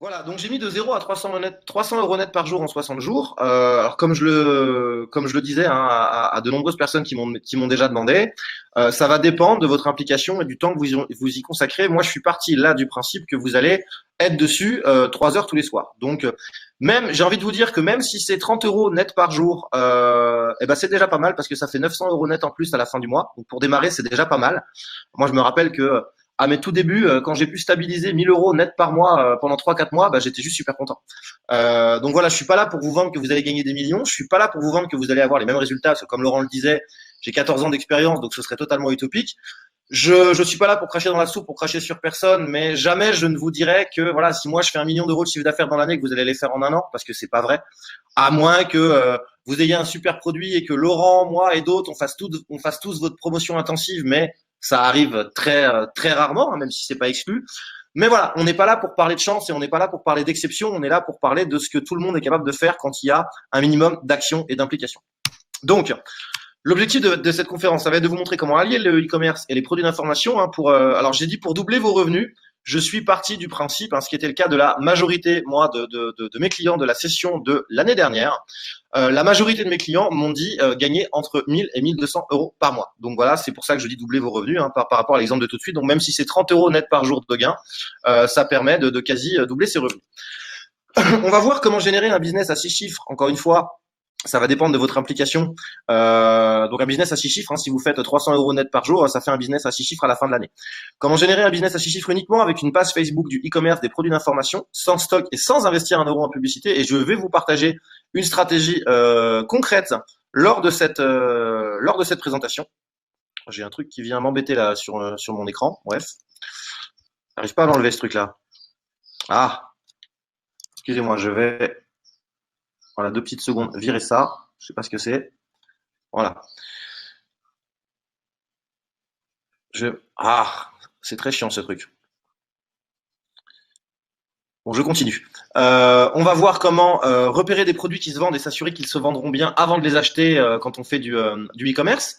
Voilà, donc j'ai mis de 0 à 300 euros net par jour en 60 jours. Alors comme je le disais hein, à de nombreuses personnes qui m'ont déjà demandé, ça va dépendre de votre implication et du temps que vous y consacrez. Moi, je suis parti là du principe que vous allez être dessus 3 heures tous les soirs. Donc même, j'ai envie de vous dire que même si c'est 30 euros net par jour, eh ben c'est déjà pas mal parce que ça fait 900 euros net en plus à la fin du mois. Donc pour démarrer, c'est déjà pas mal. Moi, je me rappelle que à mes tout débuts, quand j'ai pu stabiliser 1000 euros net par mois pendant 3-4 mois, bah, j'étais juste super content. Donc voilà, je suis pas là pour vous vendre que vous allez gagner des millions. Je suis pas là pour vous vendre que vous allez avoir les mêmes résultats. Parce que comme Laurent le disait, j'ai 14 ans d'expérience, donc ce serait totalement utopique. Je suis pas là pour cracher dans la soupe, pour cracher sur personne, mais jamais je ne vous dirai que voilà, si moi je fais 1 million d'euros de chiffre d'affaires dans l'année, que vous allez les faire en un an, parce que c'est pas vrai. À moins que vous ayez un super produit et que Laurent, moi et d'autres, on fasse tous votre promotion intensive, mais ça arrive très rarement, hein, même si c'est pas exclu. Mais voilà, on n'est pas là pour parler de chance et on n'est pas là pour parler d'exception, on est là pour parler de ce que tout le monde est capable de faire quand il y a un minimum d'action et d'implication. Donc, l'objectif de cette conférence, ça va être de vous montrer comment allier le e-commerce et les produits d'information. Hein, alors j'ai dit pour doubler vos revenus. Je suis parti du principe, hein, ce qui était le cas de la majorité, moi, de mes clients de la session de l'année dernière. La majorité de mes clients m'ont dit gagner entre 1000 et 1200 euros par mois. Donc voilà, c'est pour ça que je dis doubler vos revenus hein, par rapport à l'exemple de tout de suite. Donc même si c'est 30 euros net par jour de gain, ça permet de quasi doubler ses revenus. On va voir comment générer un business à 6 chiffres. Encore une fois, ça va dépendre de votre implication. Donc un business à 6 chiffres, hein, si vous faites 300 euros net par jour, ça fait un business à 6 chiffres à la fin de l'année. Comment générer un business à 6 chiffres uniquement avec une page Facebook, du e-commerce, des produits d'information, sans stock et sans investir 1 euro en publicité. Et je vais vous partager une stratégie concrète lors de cette présentation. J'ai un truc qui vient m'embêter là sur mon écran. Bref, j'arrive pas à l'enlever ce truc-là. Ah, excusez-moi, je vais voilà 2 petites secondes virer ça. Je sais pas ce que c'est. Voilà. Ah, c'est très chiant ce truc. Bon, je continue. On va voir comment repérer des produits qui se vendent et s'assurer qu'ils se vendront bien avant de les acheter quand on fait du e-commerce.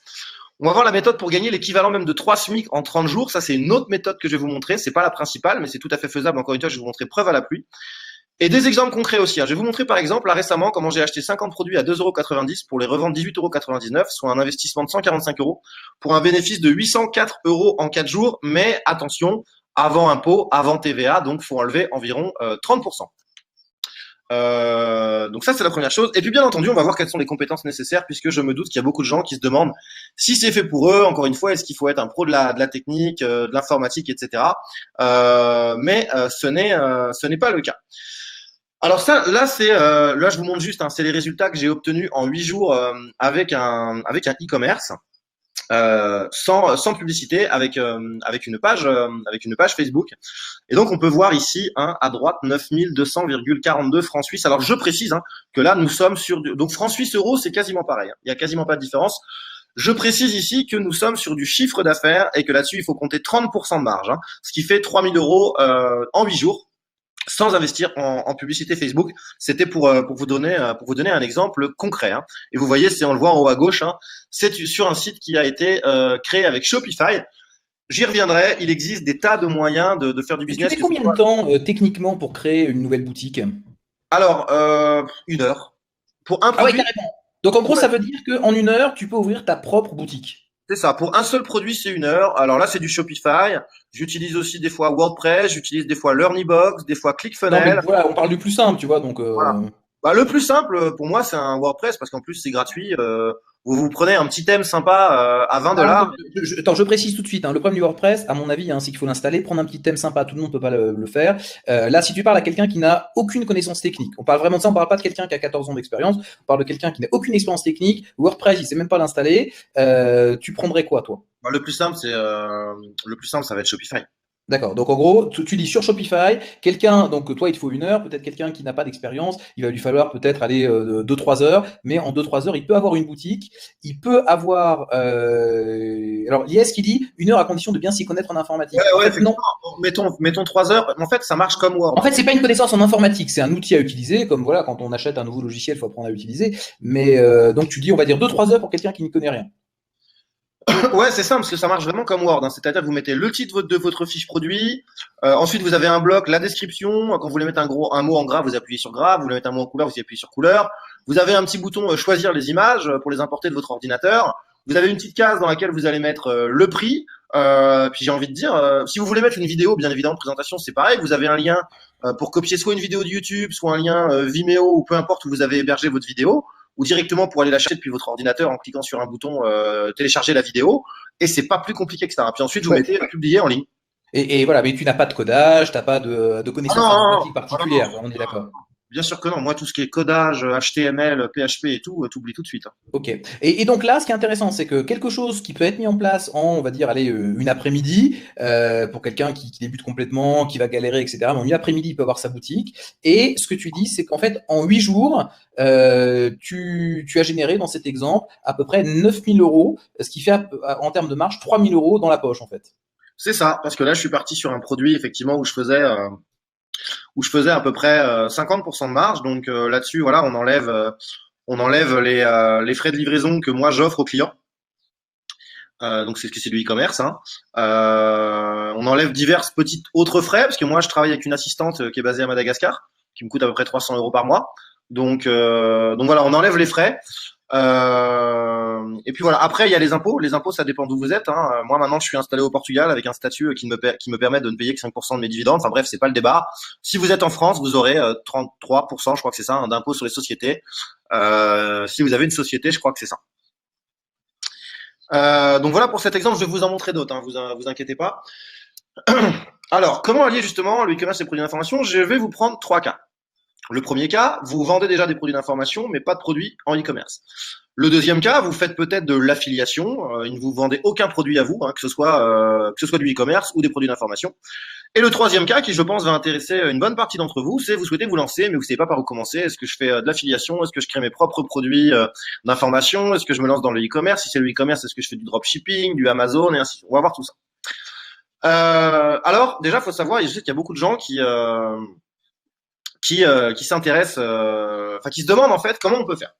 On va voir la méthode pour gagner l'équivalent même de 3 SMIC en 30 jours. Ça, c'est une autre méthode que je vais vous montrer. C'est pas la principale, mais c'est tout à fait faisable. Encore une fois, je vais vous montrer preuve à la pluie. Et des exemples concrets aussi. Je vais vous montrer par exemple là récemment comment j'ai acheté 50 produits à 2,90 € pour les revendre 18,99 €, soit un investissement de 145 € pour un bénéfice de 804 € en 4 jours. Mais attention, avant impôt, avant TVA, donc faut enlever environ 30%. Donc ça c'est la première chose. Et puis bien entendu, on va voir quelles sont les compétences nécessaires puisque je me doute qu'il y a beaucoup de gens qui se demandent si c'est fait pour eux. Encore une fois, est-ce qu'il faut être un pro de la technique, de l'informatique, etc. Mais ce n'est pas le cas. Alors ça, là là je vous montre juste, hein, c'est les résultats que j'ai obtenus en 8 jours avec un e-commerce sans publicité, avec une page Facebook. Et donc on peut voir ici hein, à droite 9200,42 francs suisses. Alors je précise hein, que là nous sommes sur donc francs suisses euros, c'est quasiment pareil. Hein. Il y a quasiment pas de différence. Je précise ici que nous sommes sur du chiffre d'affaires et que là-dessus il faut compter 30% de marge, hein, ce qui fait 3000 € en 8 jours sans investir en publicité Facebook. C'était pour vous donner un exemple concret. Hein. Et vous voyez, c'est on le voit en haut à gauche, hein, c'est sur un site qui a été créé avec Shopify. J'y reviendrai. Il existe des tas de moyens de faire du Et tu business. mets combien de temps techniquement pour créer une nouvelle boutique? Alors, 1 heure pour un Ah ouais, produit. carrément. Donc en gros, Ouais, ça veut dire qu'en 1 heure, tu peux ouvrir ta propre boutique. c'est ça. Pour un seul produit, c'est 1 heure. Alors là, c'est du Shopify. J'utilise aussi des fois WordPress. J'utilise des fois Learnybox, des fois Non, mais ClickFunnels. voilà, on parle du plus simple, tu vois. Donc, Voilà. Bah, le plus simple pour moi, c'est un WordPress parce qu'en plus c'est gratuit. Vous prenez un petit thème sympa à 20 alors, dollars. attends, je précise tout de suite, hein, le problème du WordPress, à mon avis, hein, c'est qu'il faut l'installer, prendre un petit thème sympa, tout le monde peut pas le faire. Là, si tu parles à quelqu'un qui n'a aucune connaissance technique, on parle vraiment de ça, on parle pas de quelqu'un qui a 14 ans d'expérience, on parle de quelqu'un qui n'a aucune expérience technique, WordPress, il sait même pas l'installer, tu prendrais quoi, toi? Bah, le plus simple, ça va être Shopify. D'accord. Donc en gros, tu dis sur Shopify, quelqu'un, donc toi il te faut 1 heure, peut-être quelqu'un qui n'a pas d'expérience, il va lui falloir peut-être aller 2-3 heures, mais en 2-3 heures, il peut avoir une boutique, il peut avoir. Alors Lies qui dit 1 heure à condition de bien s'y connaître en Ouais, informatique. En ouais, fait, non. effectivement. Mettons 3 heures. En fait, ça marche comme En Word. fait, c'est pas une connaissance en informatique, c'est un outil à utiliser, comme voilà, quand on achète un nouveau logiciel, il faut apprendre à l'utiliser. Mais donc tu dis, on va dire 2-3 heures pour quelqu'un qui n'y connaît rien. Ouais, c'est simple, parce que ça marche vraiment comme Word, hein. C'est-à-dire que vous mettez le titre de votre fiche produit, ensuite vous avez un bloc, la description. Quand vous voulez mettre un mot en gras, vous appuyez sur gras. Vous voulez mettre un mot en couleur, vous appuyez sur couleur. Vous avez un petit bouton choisir les images pour les importer de votre ordinateur. Vous avez une petite case dans laquelle vous allez mettre le prix. Puis j'ai envie de dire, si vous voulez mettre une vidéo, bien évidemment, de présentation, c'est pareil. Vous avez un lien pour copier soit une vidéo de YouTube, soit un lien Vimeo ou peu importe où vous avez hébergé votre vidéo, ou directement pour aller la chercher depuis votre ordinateur en cliquant sur un bouton télécharger la vidéo. Et c'est pas plus compliqué que ça. Puis ensuite, vous Ouais. mettez publier en ligne. Et voilà, mais tu n'as pas de codage, tu n'as pas de Ah connaissances non, informatiques non, non, non, particulières, on est d'accord. bien sûr que non. Moi, tout ce qui est codage, HTML, PHP et tout, t'oublies tout de suite, hein. Ok. Et donc là, ce qui est intéressant, c'est que quelque chose qui peut être mis en place en, on va dire, allez, une après-midi, pour quelqu'un qui débute complètement, qui va galérer, etc. Mais une après-midi, il peut avoir sa boutique. Et ce que tu dis, c'est qu'en fait, en 8 jours, tu as généré dans cet exemple à peu près 9 000 euros, ce qui fait en termes de marge 3 000 euros dans la poche, en fait. C'est ça, parce que là, je suis parti sur un produit effectivement où je faisais à peu près 50% de marge. Donc là-dessus, voilà, on enlève les frais de livraison que moi j'offre aux clients. Donc c'est du e-commerce, hein. On enlève diverses petites autres frais parce que moi je travaille avec une assistante qui est basée à Madagascar, qui me coûte à peu près 300 euros par mois. Donc voilà, on enlève les frais. Et puis voilà. Après, il y a les impôts. Les impôts, ça dépend d'où vous êtes, hein. Moi, maintenant, je suis installé au Portugal avec un statut qui me permet de ne payer que 5% de mes dividendes. Enfin bref, c'est pas le débat. Si vous êtes en France, vous aurez 33%, je crois que c'est ça, hein, d'impôt sur les sociétés. Si vous avez une société, je crois que c'est ça. Donc voilà pour cet exemple. Je vais vous en montrer d'autres, hein, vous inquiétez pas. Alors, comment allier justement le e-commerce et les produits d'information? Je vais vous prendre trois cas. Le premier cas, vous vendez déjà des produits d'information, mais pas de produits en e-commerce. Le deuxième cas, vous faites peut-être de l'affiliation, ne vous vendez aucun produit à vous, hein, que ce soit du e-commerce ou des produits d'information. Et le troisième cas, qui je pense va intéresser une bonne partie d'entre vous, c'est vous souhaitez vous lancer, mais vous savez pas par où commencer. Est-ce que je fais de l'affiliation? Est-ce que je crée mes propres produits d'information? Est-ce que je me lance dans le e-commerce? Si c'est le e-commerce, est-ce que je fais du dropshipping, du Amazon et ainsi de suite. On va voir tout ça. Alors, déjà, faut savoir, je sais qu'il y a beaucoup de gens qui s'intéressent, enfin qui se demandent en fait comment on peut faire.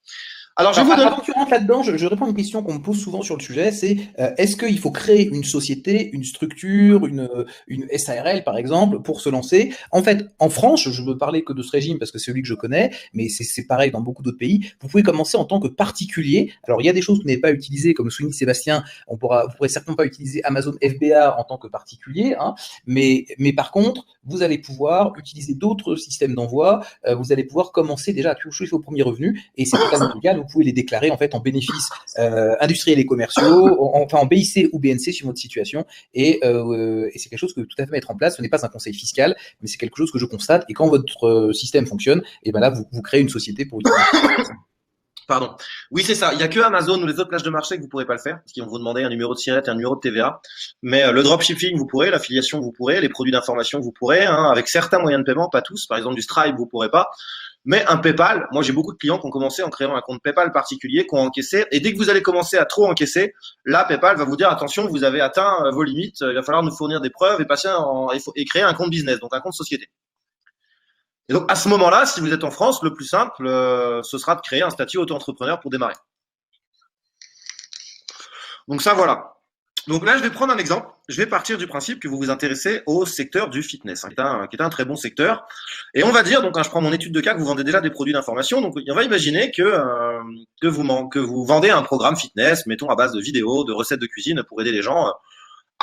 Alors, je vais Alors, vous donner. avant que tu rentres là-dedans, je réponds à une question qu'on me pose souvent sur le sujet, c'est est-ce qu'il faut créer une société, une structure, une SARL par exemple, pour se lancer? En fait, en France, je veux parler que de ce régime parce que c'est celui que je connais, mais c'est pareil dans beaucoup d'autres pays. Vous pouvez commencer en tant que particulier. Alors, il y a des choses que vous n'avez pas utilisées, comme souligne Sébastien, vous pourrez certainement pas utiliser Amazon FBA en tant que particulier, hein, mais par contre, vous allez pouvoir utiliser d'autres systèmes d'envoi, vous allez pouvoir commencer déjà à toucher vos premiers revenus, et c'est totalement légal. Vous pouvez les déclarer en fait en bénéfices industriels et commerciaux, enfin en BIC ou BNC suivant votre situation, et c'est quelque chose que tout à fait mettre en place. Ce n'est pas un conseil fiscal, mais c'est quelque chose que je constate. Et quand votre système fonctionne, et ben là vous créez une société pour utiliser. Pardon. Oui, c'est ça. Il y a que Amazon ou les autres plages de marché que vous pourrez pas le faire, parce qu'ils vont vous demander un numéro de SIRET et un numéro de TVA. Mais le dropshipping, vous pourrez, l'affiliation, vous pourrez, les produits d'information, vous pourrez, hein, avec certains moyens de paiement, pas tous. Par exemple, du Stripe, vous pourrez pas. Mais un PayPal, moi j'ai beaucoup de clients qui ont commencé en créant un compte PayPal particulier, qui ont encaissé. Et dès que vous allez commencer à trop encaisser, là, PayPal va vous dire attention, vous avez atteint vos limites, il va falloir nous fournir des preuves et et créer un compte business, donc un compte société. Et donc, à ce moment-là, si vous êtes en France, le plus simple, ce sera de créer un statut auto-entrepreneur pour démarrer. Donc ça, voilà. Donc là, je vais prendre un exemple. Je vais partir du principe que vous vous intéressez au secteur du fitness, hein, qui est un très bon secteur. Et on va dire, donc, hein, je prends mon étude de cas, que vous vendez déjà des produits d'information. Donc, on va imaginer que vous vendez un programme fitness, mettons à base de vidéos, de recettes de cuisine pour aider les gens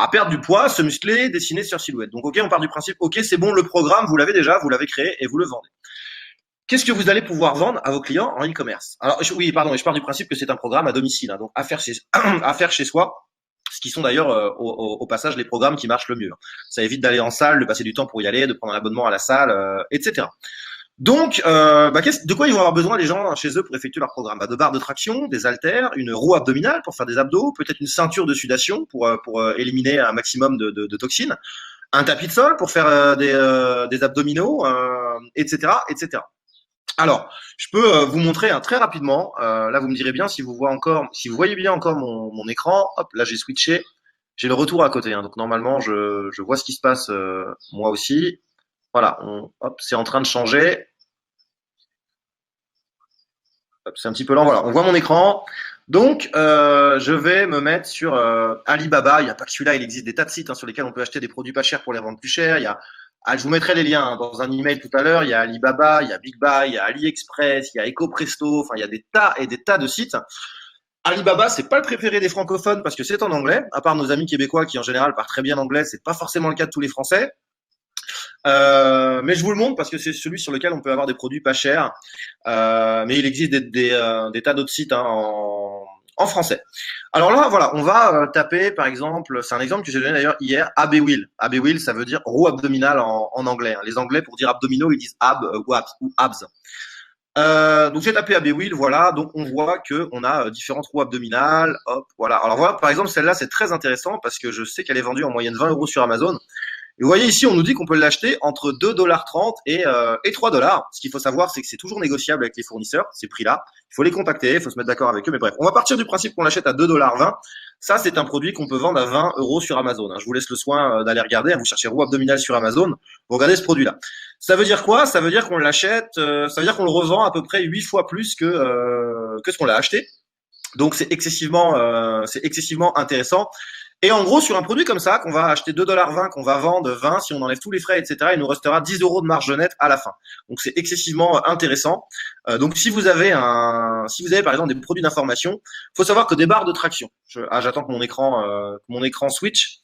à perdre du poids, se muscler, dessiner sur silhouette. Donc, ok, on part du principe, ok, c'est bon, le programme, vous l'avez déjà, vous l'avez créé et vous le vendez. Qu'est-ce que vous allez pouvoir vendre à vos clients en e-commerce? Alors, oui, pardon, et je pars du principe que c'est un programme à domicile, hein, donc à faire à faire chez soi, ce qui sont d'ailleurs au passage les programmes qui marchent le mieux. Ça évite d'aller en salle, de passer du temps pour y aller, de prendre un abonnement à la salle, etc. Donc, de quoi ils vont avoir besoin les gens chez eux pour effectuer leur programme? De barres de traction, des haltères, une roue abdominale pour faire des abdos, peut-être une ceinture de sudation pour éliminer un maximum de toxines, un tapis de sol pour faire des abdominaux, etc., etc. Alors, je peux vous montrer très rapidement. Là, vous me direz bien si vous voyez bien encore mon écran. Hop, là j'ai switché. J'ai le retour à côté, hein, donc normalement je vois ce qui se passe moi aussi. Voilà, hop, c'est en train de changer. Hop, c'est un petit peu lent. Voilà, on voit mon écran. Donc, je vais me mettre sur Alibaba. Il n'y a pas que celui-là, il existe des tas de sites sur lesquels on peut acheter des produits pas chers pour les vendre plus chers. Je vous mettrai les liens dans un email tout à l'heure. Il y a Alibaba, il y a Big Buy, il y a AliExpress, il y a EcoPresto. Enfin, il y a des tas et des tas de sites. Alibaba, c'est pas le préféré des francophones parce que c'est en anglais. À part nos amis québécois qui en général parlent très bien anglais, c'est pas forcément le cas de tous les Français. Mais je vous le montre parce que c'est celui sur lequel on peut avoir des produits pas chers. Mais il existe des tas d'autres sites en français. Alors là, voilà, on va taper, par exemple, c'est un exemple que j'ai donné d'ailleurs hier, AB Wheel. AB Wheel, ça veut dire roue abdominale en anglais. Les Anglais, pour dire abdominaux, ils disent ab ou abs. Donc j'ai tapé AB Wheel, voilà, donc on voit que on a différentes roues abdominales, hop, voilà. Alors voilà, par exemple, celle-là, c'est très intéressant parce que je sais qu'elle est vendue en moyenne 20 € sur Amazon. Et vous voyez ici, on nous dit qu'on peut l'acheter entre 2,30 $ et 3 $. Ce qu'il faut savoir, c'est que c'est toujours négociable avec les fournisseurs, ces prix-là. Il faut les contacter, il faut se mettre d'accord avec eux. Mais bref, on va partir du principe qu'on l'achète à 2,20 $. Ça, c'est un produit qu'on peut vendre à 20 € sur Amazon. Je vous laisse le soin d'aller regarder. Vous cherchez roue abdominale sur Amazon, vous regardez ce produit-là. Ça veut dire quoi? Ça veut dire qu'on l'achète, ça veut dire qu'on le revend à peu près 8 fois plus que ce qu'on l'a acheté. Donc c'est excessivement intéressant. Et en gros, sur un produit comme ça, qu'on va acheter 2,20 $, qu'on va vendre 20, si on enlève tous les frais, etc., il nous restera 10 € de marge nette à la fin. Donc c'est excessivement intéressant. Donc si vous avez par exemple des produits d'information, faut savoir que des barres de traction. J'attends que mon écran switch.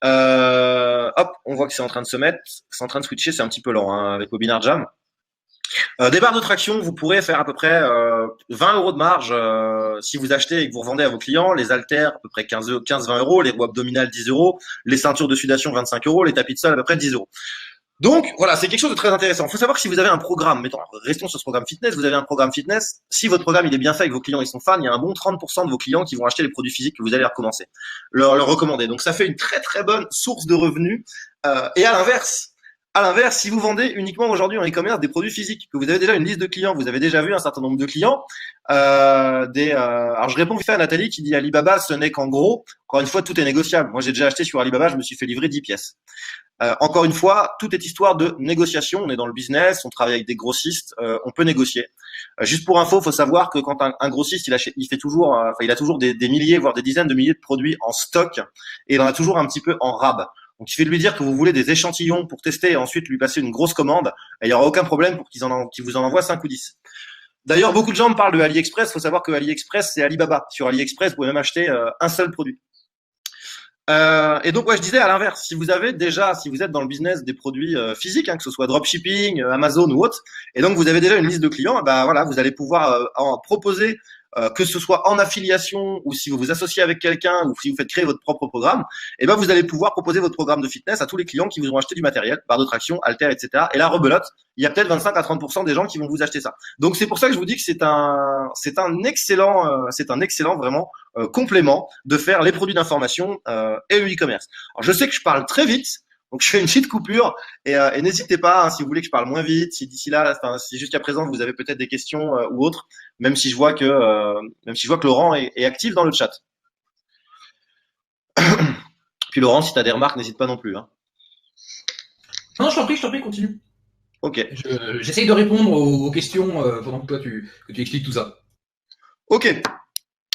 Hop, on voit que c'est en train de se mettre, c'est en train de switcher, c'est un petit peu lent avec Webinar Jam. Des barres de traction, vous pourrez faire à peu près 20 € de marge si vous achetez et que vous revendez à vos clients. Les haltères, à peu près 15-20 €, les roues abdominales 10 €, les ceintures de sudation 25 €, les tapis de sol à peu près 10 €. Donc voilà, c'est quelque chose de très intéressant. Il faut savoir que si vous avez un programme, restons sur ce programme fitness, vous avez un programme fitness, si votre programme il est bien fait et que vos clients ils sont fans, il y a un bon 30% de vos clients qui vont acheter les produits physiques que vous allez leur recommander. Donc ça fait une très très bonne source de revenus. Et à l'inverse, si vous vendez uniquement aujourd'hui en e-commerce des produits physiques, que vous avez déjà une liste de clients, vous avez déjà vu un certain nombre de clients, alors je réponds vite fait à Nathalie qui dit Alibaba, ce n'est qu'en gros, encore une fois, tout est négociable. Moi, j'ai déjà acheté sur Alibaba, je me suis fait livrer 10 pièces. Encore une fois, tout est histoire de négociation. On est dans le business, on travaille avec des grossistes, on peut négocier. Juste pour info, faut savoir que quand un grossiste, il fait toujours, il a toujours des milliers, voire des dizaines de milliers de produits en stock, et il en a toujours un petit peu en rab. Donc, il suffit de lui dire que vous voulez des échantillons pour tester et ensuite lui passer une grosse commande, et il n'y aura aucun problème pour qu'il vous en envoie 5 ou 10. D'ailleurs, beaucoup de gens me parlent de AliExpress. Il faut savoir que AliExpress, c'est Alibaba. Sur AliExpress, vous pouvez même acheter un seul produit. Et donc, je disais à l'inverse, si vous êtes dans le business des produits physiques, que ce soit dropshipping, Amazon ou autre, et donc vous avez déjà une liste de clients, voilà, vous allez pouvoir en proposer, que ce soit en affiliation ou si vous vous associez avec quelqu'un ou si vous faites créer votre propre programme, vous allez pouvoir proposer votre programme de fitness à tous les clients qui vous ont acheté du matériel, barre de traction, haltères, etc. Et là, rebelote, il y a peut-être 25 à 30% des gens qui vont vous acheter ça. Donc c'est pour ça que je vous dis que c'est un excellent vraiment complément de faire les produits d'information et le e-commerce. Alors je sais que je parle très vite. Donc je fais une petite coupure et n'hésitez pas si vous voulez que je parle moins vite, si d'ici là, si jusqu'à présent vous avez peut-être des questions ou autres, même si je vois que Laurent est actif dans le chat. Puis Laurent, si tu as des remarques, n'hésite pas non plus. Non, je t'en prie, continue. Ok. J'essaye de répondre aux questions pendant que toi tu expliques tout ça. Ok.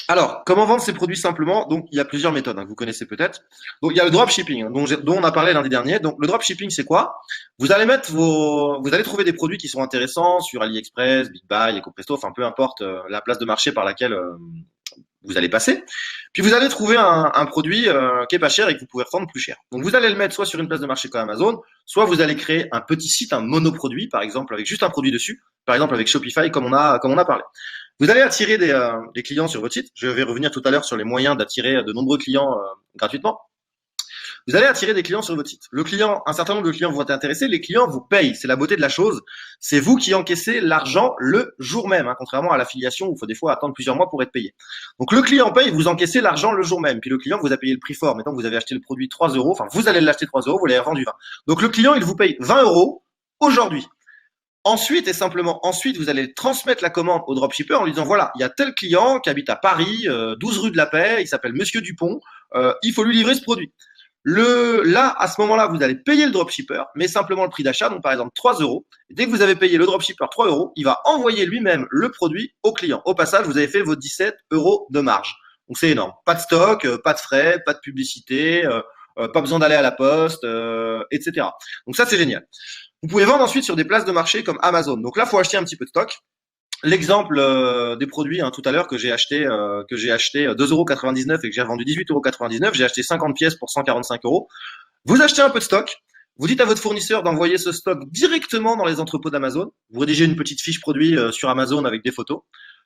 Alors, comment vendre ces produits simplement? Donc, il y a plusieurs méthodes que vous connaissez peut-être. Donc, il y a le dropshipping dont on a parlé lundi dernier. Donc, le dropshipping, c'est quoi? Vous allez trouver des produits qui sont intéressants sur AliExpress, Big Buy, EcoPresto, enfin peu importe la place de marché par laquelle vous allez passer. Puis vous allez trouver un produit qui est pas cher et que vous pouvez revendre plus cher. Donc, vous allez le mettre soit sur une place de marché comme Amazon, soit vous allez créer un petit site, un monoproduit, par exemple, avec juste un produit dessus, par exemple avec Shopify, comme on a parlé. Vous allez attirer des clients sur votre site. Je vais revenir tout à l'heure sur les moyens d'attirer de nombreux clients gratuitement. Vous allez attirer des clients sur votre site. Un certain nombre de clients vont être intéressés. Les clients vous payent. C'est la beauté de la chose. C'est vous qui encaissez l'argent le jour même, contrairement à l'affiliation où il faut des fois attendre plusieurs mois pour être payé. Donc le client paye, vous encaissez l'argent le jour même. Puis le client vous a payé le prix fort. Maintenant, vous avez acheté le produit 3 €. Enfin, vous allez l'acheter 3 €, vous l'avez vendu 20. Donc le client, il vous paye 20 € aujourd'hui. Ensuite, vous allez transmettre la commande au dropshipper en lui disant, voilà, il y a tel client qui habite à Paris, 12 rue de la Paix, il s'appelle Monsieur Dupont, il faut lui livrer ce produit. Là, à ce moment-là, vous allez payer le dropshipper, mais simplement le prix d'achat, donc par exemple 3 euros. Dès que vous avez payé le dropshipper 3 euros, il va envoyer lui-même le produit au client. Au passage, vous avez fait vos 17 euros de marge. Donc c'est énorme. Pas de stock, pas de frais, pas de publicité, pas besoin d'aller à la poste, etc. Donc ça, c'est génial. Vous pouvez vendre ensuite sur des places de marché comme Amazon. Donc là, il faut acheter un petit peu de stock. L'exemple des produits tout à l'heure que j'ai acheté 2,99 € et que j'ai revendu 18,99 €, j'ai acheté 50 pièces pour 145 €. Vous achetez un peu de stock, vous dites à votre fournisseur d'envoyer ce stock directement dans les entrepôts d'Amazon. Vous rédigez une petite fiche produit sur Amazon avec des photos.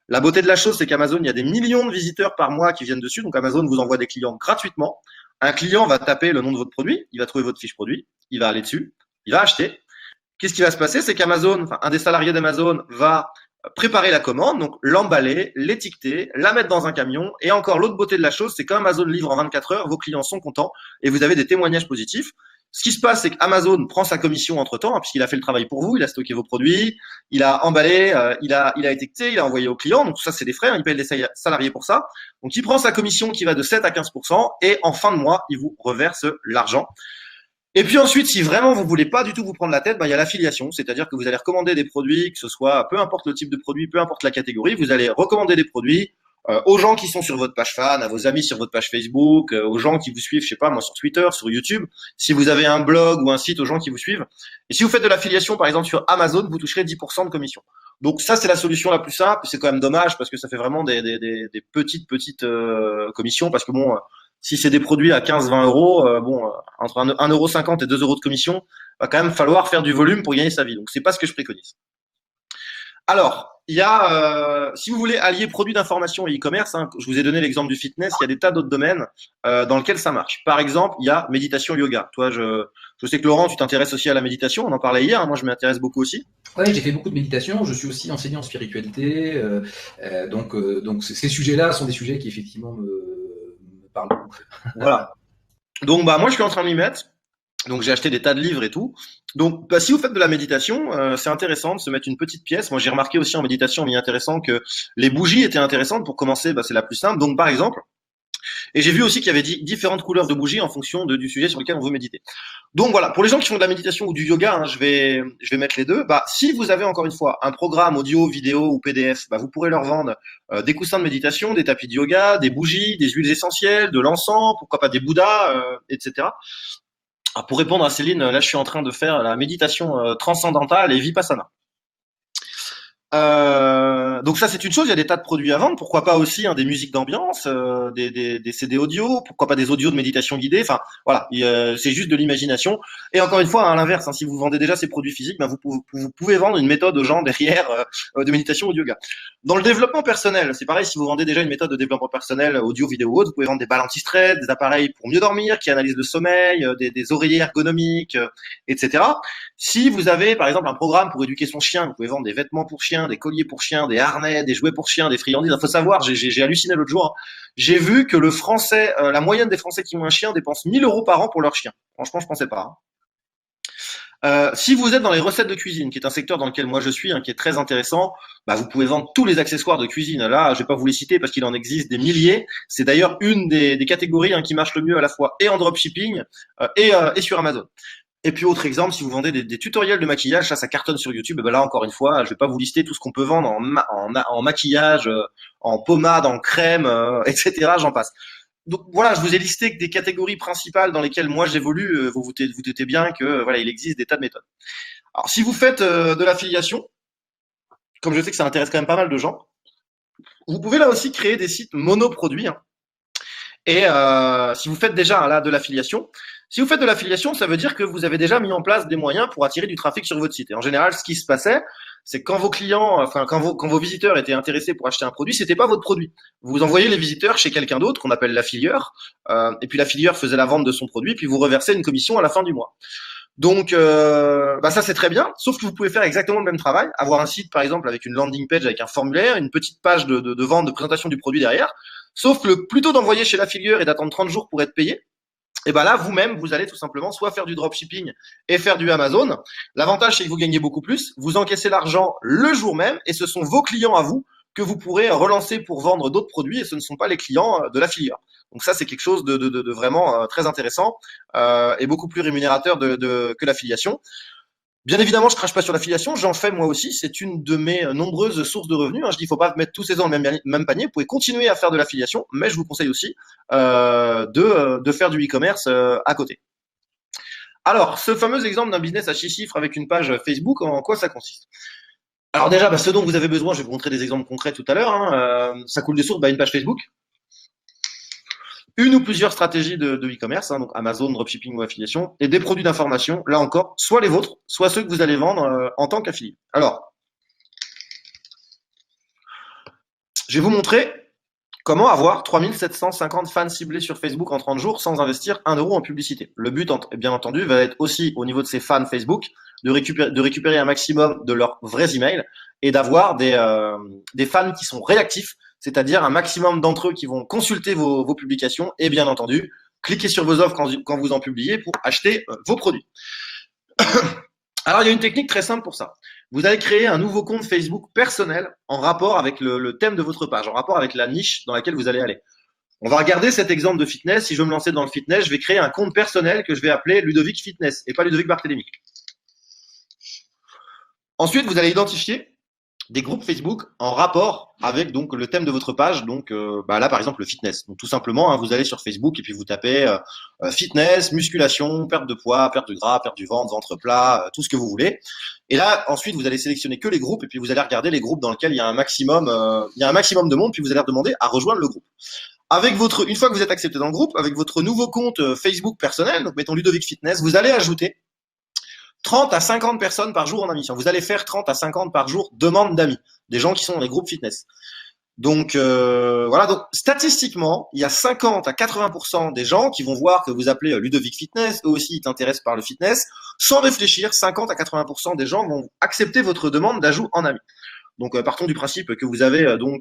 La beauté de la chose, c'est qu'Amazon, il y a des millions de visiteurs par mois qui viennent dessus, donc Amazon vous envoie des clients gratuitement. Un client va taper le nom de votre produit, il va trouver votre fiche produit, il va aller dessus, il va acheter. Qu'est-ce qui va se passer? C'est qu'Amazon, enfin, un des salariés d'Amazon va préparer la commande, donc l'emballer, l'étiqueter, la mettre dans un camion. Et encore, l'autre beauté de la chose, c'est qu'Amazon livre en 24 heures, vos clients sont contents et vous avez des témoignages positifs. Ce qui se passe, c'est qu'Amazon prend sa commission entre-temps, puisqu'il a fait le travail pour vous, il a stocké vos produits, il a emballé, il a étiqueté, il a envoyé aux clients. Donc tout ça, c'est des frais, il paye les salariés pour ça. Donc il prend sa commission qui va de 7 à 15% et en fin de mois, il vous reverse l'argent. Et puis ensuite, si vraiment vous voulez pas du tout vous prendre la tête, il y a l'affiliation, c'est-à-dire que vous allez recommander des produits, que ce soit peu importe le type de produit, peu importe la catégorie, vous allez recommander des produits aux gens qui sont sur votre page fan, à vos amis sur votre page Facebook, aux gens qui vous suivent, je sais pas moi, sur Twitter, sur YouTube. Si vous avez un blog ou un site, aux gens qui vous suivent. Et si vous faites de l'affiliation, par exemple sur Amazon, vous toucherez 10% de commission. Donc ça, c'est la solution la plus simple. C'est quand même dommage parce que ça fait vraiment des petites commissions parce que bon. Si c'est des produits à 15-20 euros, entre 1,50 € et 2 € de commission, va quand même falloir faire du volume pour gagner sa vie. Donc, c'est pas ce que je préconise. Alors, il y a, si vous voulez allier produits d'information et e-commerce, je vous ai donné l'exemple du fitness, il y a des tas d'autres domaines dans lesquels ça marche. Par exemple, il y a méditation yoga. Toi, je sais que Laurent, tu t'intéresses aussi à la méditation, on en parlait hier, moi je m'intéresse beaucoup aussi. Oui, j'ai fait beaucoup de méditation, je suis aussi enseignant en spiritualité, donc ces sujets-là sont des sujets qui effectivement me parlent beaucoup. Voilà. Donc moi je suis en train de m'y mettre. Donc j'ai acheté des tas de livres et tout. Donc si vous faites de la méditation, c'est intéressant de se mettre une petite pièce. Moi j'ai remarqué aussi en méditation, mais intéressant que les bougies étaient intéressantes pour commencer. C'est la plus simple. Donc par exemple, et j'ai vu aussi qu'il y avait différentes couleurs de bougies en fonction du sujet sur lequel on veut méditer. Donc voilà, pour les gens qui font de la méditation ou du yoga, je vais mettre les deux. Si vous avez encore une fois un programme audio, vidéo ou PDF, vous pourrez leur vendre des coussins de méditation, des tapis de yoga, des bougies, des huiles essentielles, de l'encens, pourquoi pas des bouddhas, etc. Alors pour répondre à Céline, là je suis en train de faire la méditation transcendantale et vipassana. Donc ça c'est une chose, il y a des tas de produits à vendre, pourquoi pas aussi des musiques d'ambiance, des CD audio, pourquoi pas des audios de méditation guidée, enfin voilà, c'est juste de l'imagination. Et encore une fois, à l'inverse, si vous vendez déjà ces produits physiques, vous pouvez vendre une méthode aux gens derrière de méditation ou de yoga. Dans le développement personnel, c'est pareil, si vous vendez déjà une méthode de développement personnel audio, vidéo ou autre, vous pouvez vendre des balles anti-stress, des appareils pour mieux dormir, qui analysent le sommeil, des oreillers ergonomiques, etc. Si vous avez par exemple un programme pour éduquer son chien, vous pouvez vendre des vêtements pour chien, des colliers pour chien, des harnais, des jouets pour chien, des friandises. Il faut savoir, j'ai halluciné l'autre jour. J'ai vu que le Français, la moyenne des Français qui ont un chien dépense 1 000 € par an pour leur chien. Franchement, je pensais pas. Si vous êtes dans les recettes de cuisine, qui est un secteur dans lequel moi je suis, qui est très intéressant, vous pouvez vendre tous les accessoires de cuisine. Là, je vais pas vous les citer parce qu'il en existe des milliers. C'est d'ailleurs une des catégories qui marche le mieux à la fois et en dropshipping et sur Amazon. Et puis autre exemple, si vous vendez des tutoriels de maquillage, ça cartonne sur YouTube. Et là encore une fois, je vais pas vous lister tout ce qu'on peut vendre en maquillage, en pommade, en crème, etc. J'en passe. Donc voilà, je vous ai listé des catégories principales dans lesquelles moi j'évolue. Vous doutez bien que voilà, il existe des tas de méthodes. Alors si vous faites de l'affiliation, comme je sais que ça intéresse quand même pas mal de gens, vous pouvez là aussi créer des sites monoproduits. Et si vous faites déjà là de l'affiliation, ça veut dire que vous avez déjà mis en place des moyens pour attirer du trafic sur votre site. Et en général, ce qui se passait, c'est que quand vos clients, quand vos visiteurs étaient intéressés pour acheter un produit, c'était pas votre produit. Vous envoyez les visiteurs chez quelqu'un d'autre qu'on appelle l'affilieur, et puis l'affilieur faisait la vente de son produit, puis vous reversez une commission à la fin du mois. Donc ça c'est très bien, sauf que vous pouvez faire exactement le même travail, avoir un site par exemple avec une landing page avec un formulaire, une petite page de vente, de présentation du produit derrière, sauf que plutôt d'envoyer chez l'affilieur et d'attendre 30 jours pour être payé, et là vous-même vous allez tout simplement soit faire du dropshipping et faire du Amazon. L'avantage c'est que vous gagnez beaucoup plus, vous encaissez l'argent le jour même et ce sont vos clients à vous que vous pourrez relancer pour vendre d'autres produits et ce ne sont pas les clients de l'affilieur. Donc ça, c'est quelque chose de vraiment très intéressant et beaucoup plus rémunérateur que l'affiliation. Bien évidemment, je crache pas sur l'affiliation, j'en fais moi aussi, c'est une de mes nombreuses sources de revenus. Je dis, il faut pas mettre tous ses œufs dans le même panier, vous pouvez continuer à faire de l'affiliation, mais je vous conseille aussi de faire du e-commerce à côté. Alors, ce fameux exemple d'un business à 6 chiffres avec une page Facebook, en quoi ça consiste? Alors déjà, ce dont vous avez besoin, je vais vous montrer des exemples concrets tout à l'heure, ça coule de source, une page Facebook, une ou plusieurs stratégies de e-commerce, donc Amazon, dropshipping ou affiliation, et des produits d'information, là encore, soit les vôtres, soit ceux que vous allez vendre en tant qu'affilié. Alors, je vais vous montrer comment avoir 3750 fans ciblés sur Facebook en 30 jours sans investir 1 euro en publicité. Le but, bien entendu, va être aussi au niveau de ces fans Facebook de récupérer un maximum de leurs vrais emails et d'avoir des fans qui sont réactifs, c'est-à-dire un maximum d'entre eux qui vont consulter vos publications et bien entendu, cliquer sur vos offres quand vous en publiez pour acheter vos produits. Alors, il y a une technique très simple pour ça. Vous allez créer un nouveau compte Facebook personnel en rapport avec le thème de votre page, en rapport avec la niche dans laquelle vous allez aller. On va regarder cet exemple de fitness. Si je veux me lancer dans le fitness, je vais créer un compte personnel que je vais appeler Ludovic Fitness et pas Ludovic Barthélémy. Ensuite, vous allez identifier des groupes Facebook en rapport avec donc le thème de votre page. Donc là, par exemple, le fitness. Donc tout simplement, vous allez sur Facebook et puis vous tapez fitness, musculation, perte de poids, perte de gras, perte du ventre plat, tout ce que vous voulez. Et là, ensuite, vous allez sélectionner que les groupes et puis vous allez regarder les groupes dans lesquels il y a un maximum de monde. Puis vous allez demander à rejoindre le groupe. Une fois que vous êtes accepté dans le groupe, avec votre nouveau compte Facebook personnel, donc mettons Ludovic Fitness, vous allez ajouter 30 à 50 personnes par jour en admission. Vous allez faire 30 à 50 par jour demandes d'amis, des gens qui sont dans les groupes fitness. Donc voilà, donc statistiquement, il y a 50 à 80% des gens qui vont voir que vous appelez Ludovic Fitness, eux aussi ils t'intéressent par le fitness, sans réfléchir, 50 à 80% des gens vont accepter votre demande d'ajout en ami. Donc partons du principe que vous avez allez, on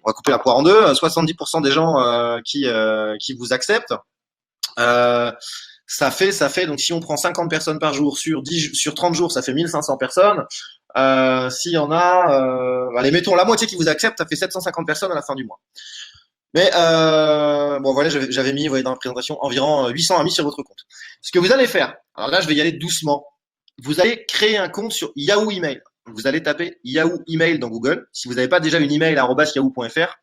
va couper la poire en deux, 70% des gens qui vous acceptent. Ça fait, donc si on prend 50 personnes par jour sur 30 jours, ça fait 1500 personnes. S'il y en a, allez, mettons la moitié qui vous accepte, ça fait 750 personnes à la fin du mois. Mais voilà, j'avais mis, vous voyez dans la présentation, environ 800 amis sur votre compte. Ce que vous allez faire, alors là je vais y aller doucement, vous allez créer un compte sur Yahoo Email. Vous allez taper Yahoo Email dans Google, si vous n'avez pas déjà une email @yahoo.fr.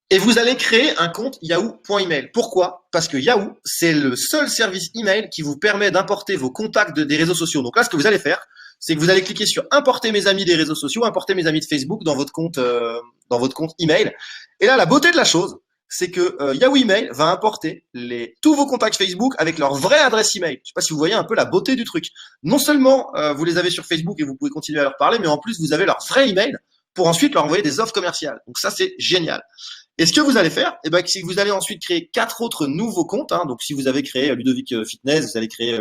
Et vous allez créer un compte yahoo.email. Pourquoi? Parce que Yahoo, c'est le seul service email qui vous permet d'importer vos contacts des réseaux sociaux. Donc là, ce que vous allez faire, c'est que vous allez cliquer sur importer mes amis des réseaux sociaux, importer mes amis de Facebook dans votre compte email. Et là, la beauté de la chose, c'est que Yahoo Email va importer tous vos contacts Facebook avec leur vraie adresse email. Je sais pas si vous voyez un peu la beauté du truc. Non seulement vous les avez sur Facebook et vous pouvez continuer à leur parler, mais en plus vous avez leur vrai email pour ensuite leur envoyer des offres commerciales. Donc ça, c'est génial. Et ce que vous allez faire, c'est que vous allez ensuite créer 4 autres nouveaux comptes. Donc, si vous avez créé Ludovic Fitness, vous allez créer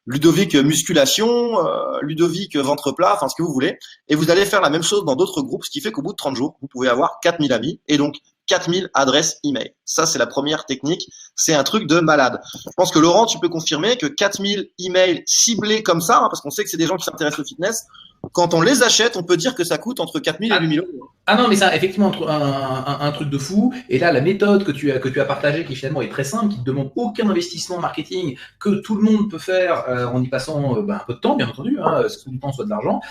Ludovic Musculation, Ludovic Ventre Plat, enfin ce que vous voulez. Et vous allez faire la même chose dans d'autres groupes, ce qui fait qu'au bout de 30 jours, vous pouvez avoir 4000 amis et donc 4000 adresses email. Ça, c'est la première technique. C'est un truc de malade. Je pense que Laurent, tu peux confirmer que 4000 emails ciblés comme ça, parce qu'on sait que c'est des gens qui s'intéressent au fitness, quand on les achète, on peut dire que ça coûte entre 4000 et 8000 euros. Ah non, mais c'est effectivement un truc de fou. Et là, la méthode que tu as partagée, qui finalement est très simple, qui ne demande aucun investissement marketing, que tout le monde peut faire en y passant un peu de temps, bien entendu, soit du temps, soit de l'argent,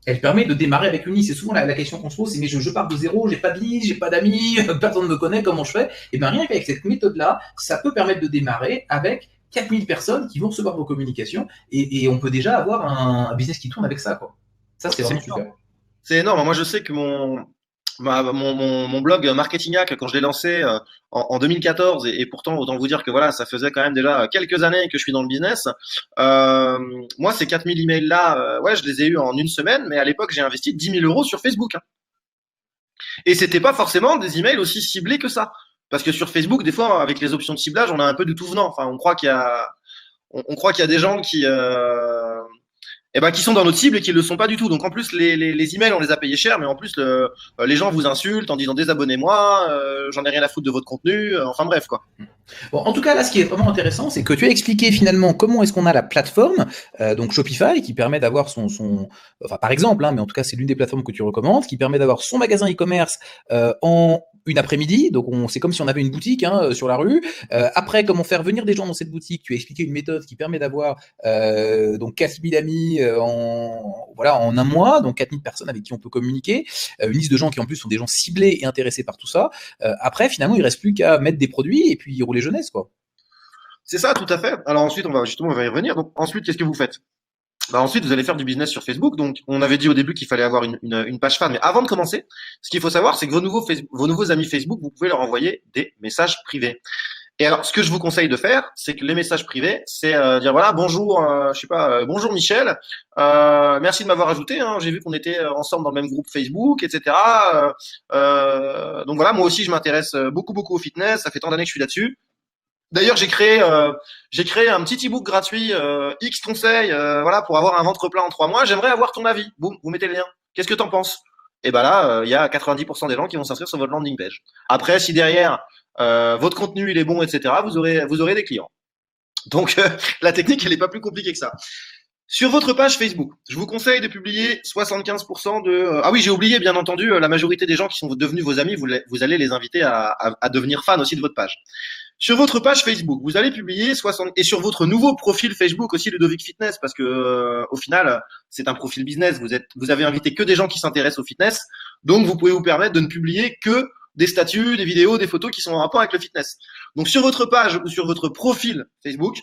elle permet de démarrer avec une liste. C'est souvent la question qu'on se pose, c'est mais je pars de zéro, j'ai pas de liste, j'ai pas d'amis, personne ne me connaît, comment je fais? Et rien qu'avec cette méthode-là, ça peut permettre de démarrer avec 4000 personnes qui vont recevoir vos communications et on peut déjà avoir un business qui tourne avec ça, quoi. Ça, c'est vraiment super. C'est énorme. Moi, je sais que mon blog Marketingac, quand je l'ai lancé en 2014, et pourtant, autant vous dire que voilà, ça faisait quand même déjà quelques années que je suis dans le business. Moi, ces 4000 emails-là, je les ai eus en une semaine, mais à l'époque, j'ai investi 10 000 euros sur Facebook. Et c'était pas forcément des emails aussi ciblés que ça. Parce que sur Facebook, des fois, avec les options de ciblage, on a un peu de tout venant. Enfin, on croit qu'il y a des gens qui sont dans notre cible et qui ne le sont pas du tout. Donc en plus, les emails, on les a payés cher, mais en plus, les gens vous insultent en disant désabonnez-moi, j'en ai rien à foutre de votre contenu. Enfin bref, quoi. Bon, en tout cas, là, ce qui est vraiment intéressant, c'est que tu as expliqué finalement comment est-ce qu'on a la plateforme, donc Shopify, qui permet d'avoir enfin par exemple, hein, mais en tout cas, c'est l'une des plateformes que tu recommandes, qui permet d'avoir son magasin e-commerce en une après-midi. Donc, c'est comme si on avait une boutique hein, sur la rue. Après, comment faire venir des gens dans cette boutique? Tu as expliqué une méthode qui permet d'avoir donc 4000 amis en un mois, donc 4000 personnes avec qui on peut communiquer, une liste de gens qui en plus sont des gens ciblés et intéressés par tout ça. Après, finalement, il reste plus qu'à mettre des produits et puis rouler jeunesse, quoi. C'est ça, tout à fait. Alors ensuite, on va y revenir. Donc ensuite, qu'est-ce que vous faites? Bah ensuite, vous allez faire du business sur Facebook. Donc, on avait dit au début qu'il fallait avoir une page fan. Mais avant de commencer, ce qu'il faut savoir, c'est que vos nouveaux amis Facebook, vous pouvez leur envoyer des messages privés. Et alors, ce que je vous conseille de faire, c'est que les messages privés, c'est dire voilà, bonjour, je sais pas, bonjour Michel, merci de m'avoir ajouté. Hein, j'ai vu qu'on était ensemble dans le même groupe Facebook, etc. Donc voilà, moi aussi, je m'intéresse beaucoup au fitness. Ça fait tant d'années que je suis là-dessus. D'ailleurs, j'ai créé un petit e-book gratuit, X conseils, voilà, pour avoir un ventre plein en 3 mois. J'aimerais avoir ton avis. Boum, vous mettez le lien. Qu'est-ce que t'en penses? Et ben là, il y a 90% des gens qui vont s'inscrire sur votre landing page. Après, si derrière votre contenu il est bon, etc., vous aurez des clients. Donc la technique, elle est pas plus compliquée que ça. Sur votre page Facebook, je vous conseille de publier 75% de... Ah oui, j'ai oublié, bien entendu, la majorité des gens qui sont devenus vos amis, vous allez les inviter à devenir fans aussi de votre page. Sur votre page Facebook, vous allez publier 60 et sur votre nouveau profil Facebook aussi Ludovic Fitness parce que au final, c'est un profil business, vous avez invité que des gens qui s'intéressent au fitness. Donc vous pouvez vous permettre de ne publier que des statuts, des vidéos, des photos qui sont en rapport avec le fitness. Donc sur votre page ou sur votre profil Facebook,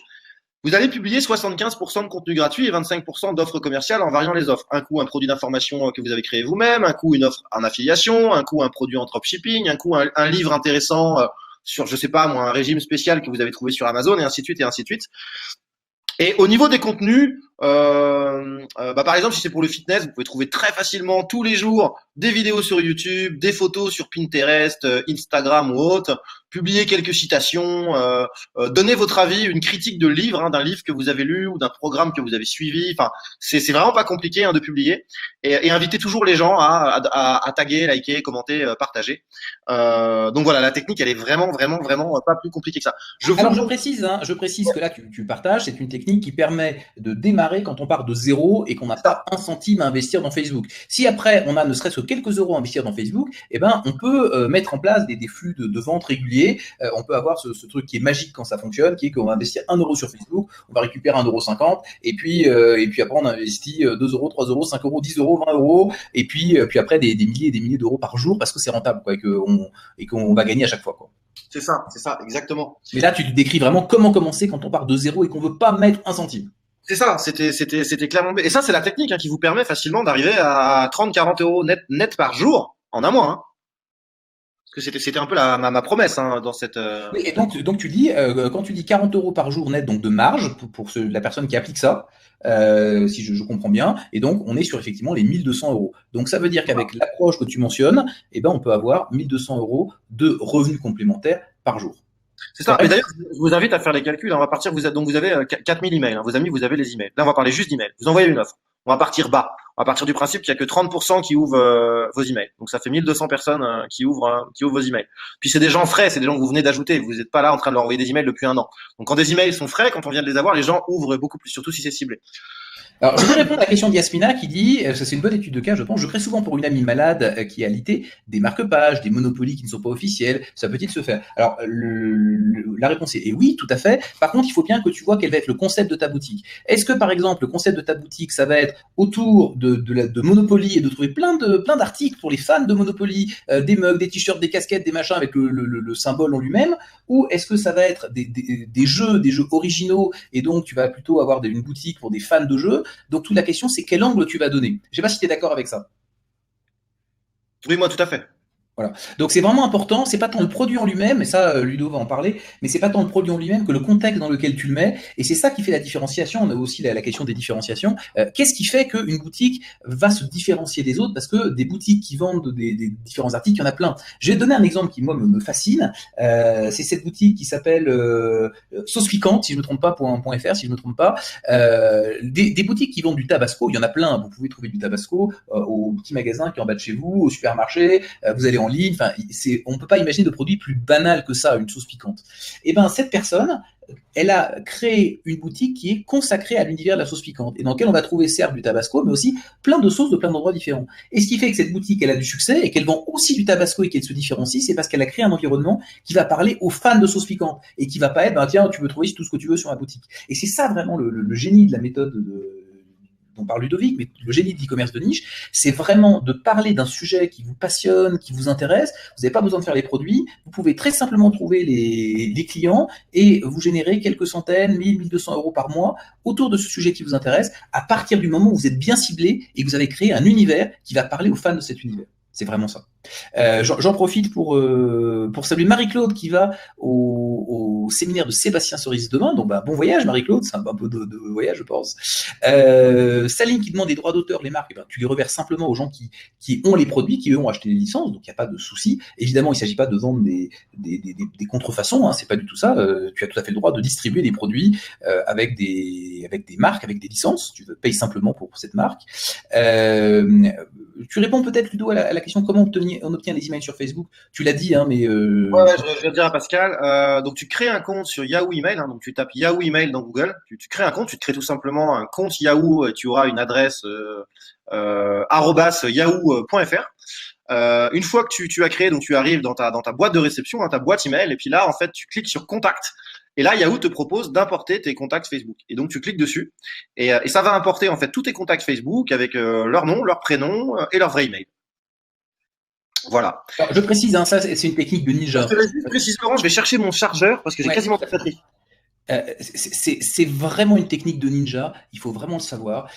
vous allez publier 75% de contenu gratuit et 25% d'offres commerciales en variant les offres. Un coup, un produit d'information que vous avez créé vous-même, un coup, une offre en affiliation, un coup, un produit en dropshipping, un coup, un livre intéressant sur, je sais pas moi, un régime spécial que vous avez trouvé sur Amazon et ainsi de suite et ainsi de suite. Et au niveau des contenus, par exemple, si c'est pour le fitness, vous pouvez trouver très facilement tous les jours des vidéos sur YouTube, des photos sur Pinterest, Instagram ou autre, publier quelques citations, donner votre avis, une critique de livre, hein, d'un livre que vous avez lu ou d'un programme que vous avez suivi. Enfin, c'est vraiment pas compliqué hein, de publier et inviter toujours les gens à taguer, liker, commenter, partager. Donc voilà, la technique, elle est vraiment pas plus compliquée que ça. Alors je précise que là tu partages, c'est une technique qui permet de démarrer quand on part de zéro et qu'on n'a pas un centime à investir dans Facebook. Si après on a ne serait-ce que quelques euros à investir dans Facebook, eh ben on peut mettre en place des flux de vente réguliers. On peut avoir ce truc qui est magique quand ça fonctionne, qui est qu'on va investir 1 euro sur Facebook, on va récupérer 1,50 € et puis après on investit 2 euros, 3 euros, 5 euros, 10 euros, 20 euros et puis après des milliers et des milliers d'euros par jour parce que c'est rentable quoi, et qu'on va gagner à chaque fois quoi. C'est ça, exactement. Mais là, tu décris vraiment comment commencer quand on part de zéro et qu'on veut pas mettre un centime. C'est ça, c'était clairement. Et ça, c'est la technique hein, qui vous permet facilement d'arriver à 30-40 euros net par jour en un mois. Hein. Parce que c'était un peu ma promesse hein, dans cette. Oui, et donc tu dis, quand tu dis 40 euros par jour net, donc de marge pour la personne qui applique ça, si je comprends bien, et donc on est sur effectivement les 1200 euros. Donc ça veut dire qu'avec l'approche que tu mentionnes, eh ben on peut avoir 1200 euros de revenus complémentaires par jour. C'est ça. Et d'ailleurs, je vous invite à faire les calculs. On va partir. Donc vous avez 4000 emails. Hein, vos amis, vous avez les emails. Là, on va parler juste d'emails. Vous envoyez une offre. On va partir bas. On va partir du principe qu'il y a que 30% qui ouvrent vos emails. Donc ça fait 1200 personnes qui ouvrent vos emails. Puis c'est des gens frais, c'est des gens que vous venez d'ajouter. Vous n'êtes pas là en train de leur envoyer des emails depuis un an. Donc quand des emails sont frais, quand on vient de les avoir, les gens ouvrent beaucoup plus, surtout si c'est ciblé. Alors, je vais répondre à la question d'Yasmina qui dit, ça c'est une bonne étude de cas, je pense, je crée souvent pour une amie malade qui a alité des marque-pages, des monopolies qui ne sont pas officiels, ça peut-il se faire? Alors, la réponse est oui, tout à fait. Par contre, il faut bien que tu vois quel va être le concept de ta boutique. Est-ce que, par exemple, le concept de ta boutique, ça va être autour de Monopoly et de trouver plein d'articles pour les fans de Monopoly, des mugs, des t-shirts, des casquettes, des machins avec le symbole en lui-même, ou est-ce que ça va être des jeux originaux et donc tu vas plutôt avoir une boutique pour des fans de jeux? Donc toute la question, c'est quel angle tu vas donner. Je sais pas si tu es d'accord avec ça. Oui, moi, tout à fait. Voilà. Donc c'est vraiment important, c'est pas tant le produit en lui-même, et ça Ludo va en parler, mais c'est pas tant le produit en lui-même que le contexte dans lequel tu le mets, et c'est ça qui fait la différenciation. On a aussi la question des différenciations. Qu'est-ce qui fait qu'une boutique va se différencier des autres? Parce que des boutiques qui vendent des différents articles, il y en a plein. Je vais te donner un exemple qui moi me fascine. C'est cette boutique qui s'appelle Sauce Piquante, si je me trompe pas, .fr, si je me trompe pas. Des boutiques qui vendent du tabasco, il y en a plein. Vous pouvez trouver du tabasco au petit magasin qui est en bas de chez vous, au supermarché. Vous allez en ligne. Enfin, on peut pas imaginer de produit plus banal que ça, une sauce piquante. Et ben, cette personne, elle a créé une boutique qui est consacrée à l'univers de la sauce piquante et dans laquelle on va trouver certes du tabasco, mais aussi plein de sauces de plein d'endroits différents. Et ce qui fait que cette boutique, elle a du succès et qu'elle vend aussi du tabasco et qu'elle se différencie, c'est parce qu'elle a créé un environnement qui va parler aux fans de sauce piquante et qui va pas être, ben, tiens, tu peux trouver tout ce que tu veux sur ma boutique. Et c'est ça vraiment le génie de la méthode dont parle Ludovic, mais le génie de l'e-commerce de niche, c'est vraiment de parler d'un sujet qui vous passionne, qui vous intéresse. Vous n'avez pas besoin de faire les produits. Vous pouvez très simplement trouver les clients et vous générer quelques centaines, 1000, 1200 euros par mois autour de ce sujet qui vous intéresse à partir du moment où vous êtes bien ciblé et que vous avez créé un univers qui va parler aux fans de cet univers. C'est vraiment ça. J'en profite pour saluer Marie-Claude qui va au séminaire de Sébastien Cerise demain. Donc, bon voyage, Marie-Claude. C'est un peu de voyage, je pense. Saline qui demande des droits d'auteur, les marques, tu les reverses simplement aux gens qui ont les produits, qui eux ont acheté les licences. Donc, il n'y a pas de souci. Évidemment, il ne s'agit pas de vendre des contrefaçons. Hein, c'est pas du tout ça. Tu as tout à fait le droit de distribuer des produits avec des marques, avec des licences. Tu payes simplement pour cette marque. Tu réponds peut-être, Ludo, à la question comment on obtient les emails sur Facebook. Tu l'as dit, hein, mais... Ouais, je vais dire à Pascal. Donc, tu crées un compte sur Yahoo Email. Hein, donc, tu tapes Yahoo Email dans Google. Tu crées un compte. Tu te crées tout simplement un compte Yahoo. Et tu auras une adresse @yahoo.fr. Une fois que tu as créé, donc tu arrives dans ta boîte de réception, hein, ta boîte email. Et puis là, en fait, tu cliques sur Contact. Et là, Yahoo te propose d'importer tes contacts Facebook. Et donc, tu cliques dessus. Et ça va importer, en fait, tous tes contacts Facebook avec leur nom, leur prénom et leur vrai email. Voilà. Alors, je précise, hein, ça c'est une technique de ninja. Je te laisse juste préciser, Laurent, je vais chercher mon chargeur parce que j'ai quasiment pas de batterie. C'est vraiment une technique de ninja, il faut vraiment le savoir,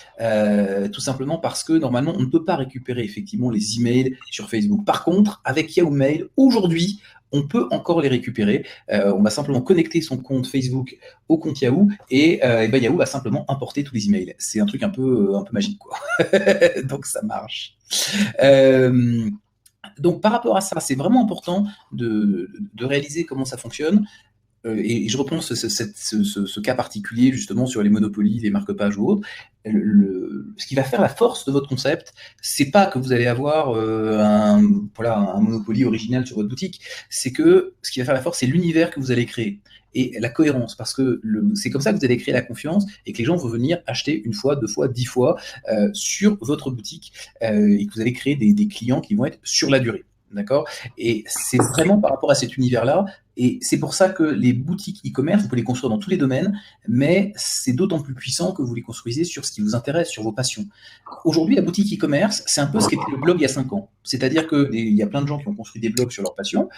tout simplement parce que normalement on ne peut pas récupérer effectivement les emails sur Facebook. Par contre, avec Yahoo Mail, aujourd'hui, on peut encore les récupérer. On va simplement connecter son compte Facebook au compte Yahoo et ben Yahoo va simplement importer tous les emails. C'est un truc un peu magique, quoi. Donc ça marche. Donc par rapport à ça, c'est vraiment important de réaliser comment ça fonctionne. Et je reprends ce cas particulier justement sur les monopolies, les marque-pages ou autres. Ce qui va faire la force de votre concept, c'est pas que vous allez avoir un monopoly original sur votre boutique, c'est que ce qui va faire la force, c'est l'univers que vous allez créer et la cohérence, parce que c'est comme ça que vous allez créer la confiance et que les gens vont venir acheter une fois, 2 fois, 10 fois sur votre boutique et que vous allez créer des clients qui vont être sur la durée. D'accord? Et c'est vraiment par rapport à cet univers-là. Et c'est pour ça que les boutiques e-commerce, vous pouvez les construire dans tous les domaines, mais c'est d'autant plus puissant que vous les construisez sur ce qui vous intéresse, sur vos passions. Aujourd'hui, la boutique e-commerce, c'est un peu ce qu'était le blog il y a 5 ans. C'est-à-dire qu'il y a plein de gens qui ont construit des blogs sur leur passion.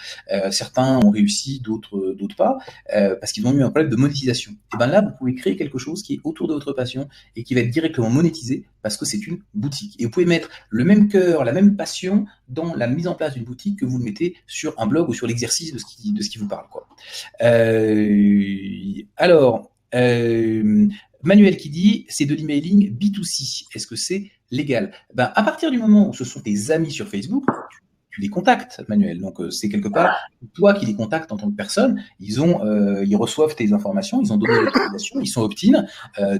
Certains ont réussi, d'autres pas, parce qu'ils ont eu un problème de monétisation. Et bien là, vous pouvez créer quelque chose qui est autour de votre passion et qui va être directement monétisé parce que c'est une boutique. Et vous pouvez mettre le même cœur, la même passion dans la mise en place d'une boutique que vous le mettez sur un blog ou sur l'exercice de ce qui vous parle, quoi. Alors, Manuel qui dit, c'est de l'emailing B2C. Est-ce que c'est légal? Ben, à partir du moment où ce sont tes amis sur Facebook, tu les contactes, Manuel. Donc, c'est quelque part toi qui les contactes en tant que personne. Ils reçoivent tes informations, ils ont donné l'autorisation, ils sont opt-in.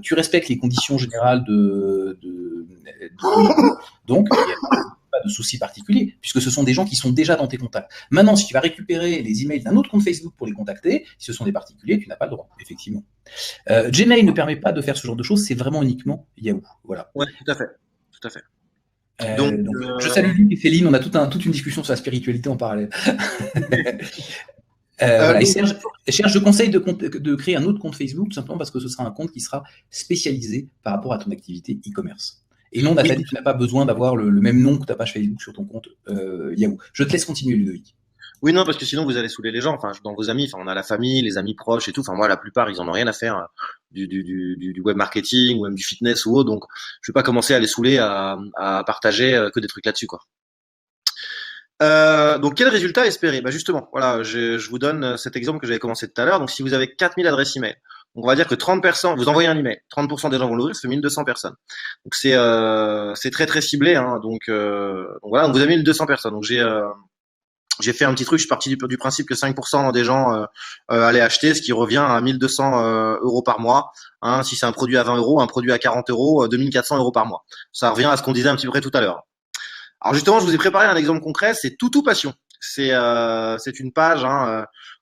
Tu respectes les conditions générales donc, il n'y a pas de souci particulier, puisque ce sont des gens qui sont déjà dans tes contacts. Maintenant, si tu vas récupérer les emails d'un autre compte Facebook pour les contacter, si ce sont des particuliers, tu n'as pas le droit, effectivement. Gmail ne permet pas de faire ce genre de choses, c'est vraiment uniquement Yahoo. Voilà. Ouais, tout à fait. Tout à fait. Donc, je salue Luc et Céline, on a toute une discussion sur la spiritualité en parallèle. Voilà. Et Serge, je conseille de créer un autre compte Facebook, tout simplement parce que ce sera un compte qui sera spécialisé par rapport à ton activité e-commerce. Et non, Nathalie, tu n'as pas besoin d'avoir le même nom que ta page Facebook sur ton compte Yahoo. Je te laisse continuer, Ludovic. Oui, non, parce que sinon vous allez saouler les gens. Enfin, dans vos amis, enfin, on a la famille, les amis proches et tout. Enfin, moi, la plupart, ils en ont rien à faire du web marketing ou même du fitness ou autre. Donc, je vais pas commencer à les saouler à partager que des trucs là-dessus, quoi. Donc, quel résultat espérer? Bah, justement, voilà, je vous donne cet exemple que j'avais commencé tout à l'heure. Donc, si vous avez 4000 adresses email, donc on va dire que 30%, vous envoyez un email, 30% des gens vont l'ouvrir, ça fait 1200 personnes. Donc, c'est très, très ciblé, hein. Donc voilà, donc vous avez 1200 personnes. Donc, j'ai fait un petit truc, je suis parti du principe que 5% des gens allaient acheter, ce qui revient à 1200 euros par mois. Hein, si c'est un produit à 20 euros, un produit à 40 euros, 2400 euros par mois. Ça revient à ce qu'on disait un petit peu près tout à l'heure. Alors justement, je vous ai préparé un exemple concret, c'est Toutou Passion. C'est une page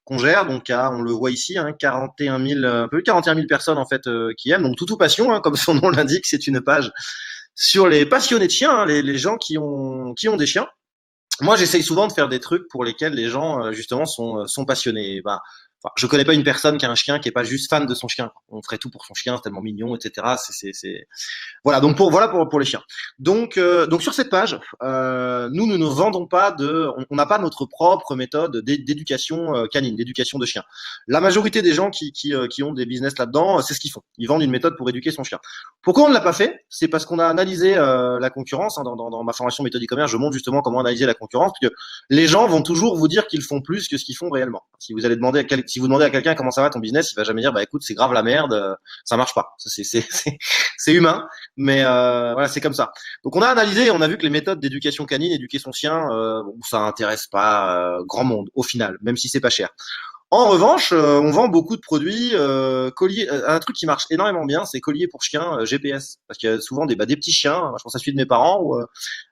qu'on gère, donc on le voit ici, 41 000, un peu 41 000 personnes en fait qui aiment. Donc Toutou Passion, comme son nom l'indique, c'est une page sur les passionnés de chiens, les gens qui ont des chiens. Moi, j'essaye souvent de faire des trucs pour lesquels les gens justement sont passionnés. Et bah, enfin, je connais pas une personne qui a un chien qui est pas juste fan de son chien. On ferait tout pour son chien, c'est tellement mignon, etc. Voilà. Donc pour les chiens. Donc sur cette page, nous ne vendons pas on n'a pas notre propre méthode d'éducation canine, d'éducation de chien. La majorité des gens qui ont des business là-dedans, c'est ce qu'ils font. Ils vendent une méthode pour éduquer son chien. Pourquoi on ne l'a pas fait? C'est parce qu'on a analysé la concurrence. Dans ma formation méthode e-commerce, je montre justement comment analyser la concurrence, parce que les gens vont toujours vous dire qu'ils font plus que ce qu'ils font réellement. Si vous allez demander si vous demandez à quelqu'un comment ça va ton business, il va jamais dire bah écoute c'est grave la merde, ça marche pas. C'est humain, mais voilà c'est comme ça. Donc on a analysé et on a vu que les méthodes d'éducation canine, éduquer son chien, ça intéresse pas grand monde au final, même si c'est pas cher. En revanche, on vend beaucoup de produits colliers. Un truc qui marche énormément bien, c'est colliers pour chiens GPS, parce qu'il y a souvent des petits chiens. Je pense à celui de mes parents où